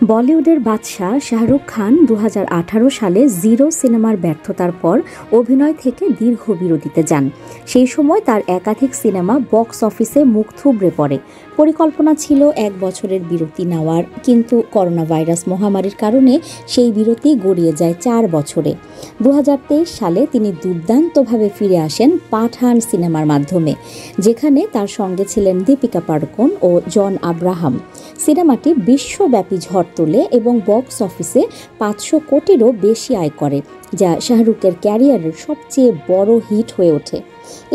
বলিউডের বাদশাহ শাহরুখ খান 2018 সালে জিরো সিনেমার ব্যর্থতার পর অভিনয় থেকে দীর্ঘ বিরতিতে যান। সেই সময় তার একাধিক সিনেমা বক্স অফিসে মুখ থুবড়ে পড়ে। পরিকল্পনা ছিল 1 বছরের বিরতি নেওয়ার, কিন্তু করোনা ভাইরাস মহামারীর কারণে সেই বিরতি গড়িয়ে যায় 4 বছরে। 2023 সালে তিনি দুর্দান্তভাবে ফিরে আসেন পাঠান সিনেমার মাধ্যমে, যেখানে তার সঙ্গে ছিলেন দীপিকা পাড়ুকোন ও জন আব্রাহাম। সিনেমাটি বিশ্বব্যাপী ঝড় তোলে এবং বক্স অফিসে 500 কোটিরও বেশি আয় করে, যা শাহরুখের ক্যারিয়ারের সবচেয়ে বড় হিট হয়ে ওঠে।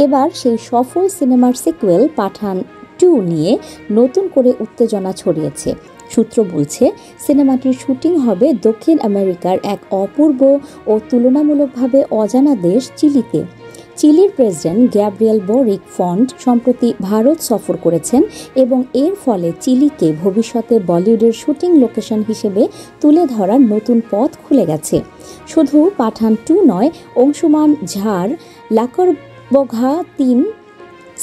এবার সেই সফল সিনেমার সিকুয়েল পাঠান 2 নিয়ে নতুন করে উত্তেজনা ছড়িয়েছে। সূত্র বলছে, সিনেমাটির শুটিং হবে দক্ষিণ আমেরিকার এক অপূর্ব ও তুলনামূলকভাবে অজানা দেশ চিলিতে। চিলির প্রেসিডেন্ট গ্যাব্রিয়েল বোরিক ফন্ট সম্প্রতি ভারত সফর করেছেন এবং এর ফলে চিলিকে ভবিষ্যতে বলিউডের শুটিং লোকেশন হিসেবে তুলে ধরার নতুন পথ খুলে গেছে। শুধু পাঠান 2 নয়, অংশুমান ঝাড় লাকড়বঘা 3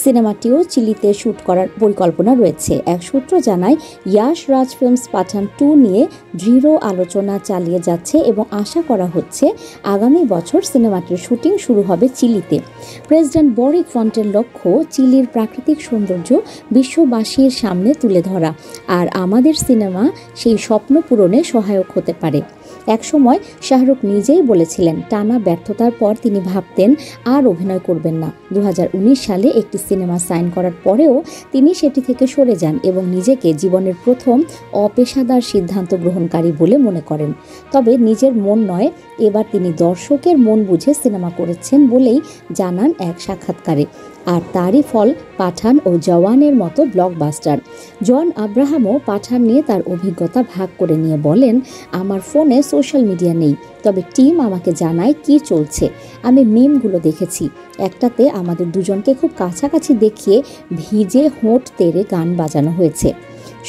সিনেমাটিও চিলিতে শ্যুট করার পরিকল্পনা রয়েছে। এক সূত্র জানায়, ইয়াশ রাজ ফিল্মস পাঠান 2 নিয়ে দৃঢ় আলোচনা চালিয়ে যাচ্ছে এবং আশা করা হচ্ছে আগামী বছর সিনেমাটির শুটিং শুরু হবে চিলিতে। প্রেসিডেন্ট বোরিক ফন্টের লক্ষ্য চিলির প্রাকৃতিক সৌন্দর্য বিশ্ববাসীর সামনে তুলে ধরা, আর আমাদের সিনেমা সেই স্বপ্ন পূরণে সহায়ক হতে পারে। একসময় শাহরুখ নিজেই বলেছিলেন, টানা ব্যর্থতার পর তিনি ভাবতেন আর অভিনয় করবেন না। 2019 সালে একটি সিনেমা সাইন করার পরেও তিনি সেটি থেকে সরে যান এবং নিজেকে জীবনের প্রথম অপেশাদার সিদ্ধান্ত গ্রহণকারী বলে মনে করেন। তবে নিজের মন নয়, এবার তিনি দর্শকের মন বুঝে সিনেমা করেছেন বলেই জানান এক সাক্ষাৎকারে। আর তারই ফল পাঠান ও জওয়ানের মতো ব্লকবাস্টার। জন আব্রাহামও পাঠান নিয়ে তার অভিজ্ঞতা ভাগ করে নিয়ে বলেন, আমার ফোনে সোশ্যাল মিডিয়া নেই, তবে টিম আমাকে জানায় কি চলছে। আমি মিমগুলো দেখেছি, একটাতে আমাদের দুজনকে খুব কাছাকাছি দেখিয়ে ভিজে হোঁট তেড়ে গান বাজানো হয়েছে।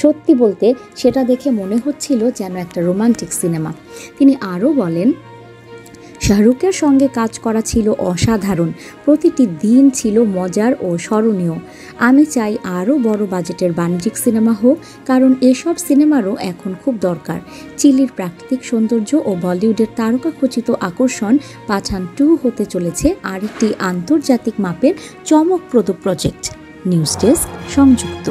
সত্যি বলতে সেটা দেখে মনে হচ্ছিল যেন একটা রোমান্টিক সিনেমা। তিনি আরও বলেন, শাহরুখের সঙ্গে কাজ করা ছিল অসাধারণ, প্রতিটি দিন ছিল মজার ও স্মরণীয়। আমি চাই আরও বড় বাজেটের বাণিজ্যিক সিনেমা হোক, কারণ এসব সিনেমারও এখন খুব দরকার। চিলির প্রাকৃতিক সৌন্দর্য ও বলিউডের তারকাখচিত আকর্ষণ পাঠান 2 হতে চলেছে আরেকটি আন্তর্জাতিক মাপের চমকপ্রদ প্রজেক্ট। নিউজ ডেস্ক, সংযুক্ত।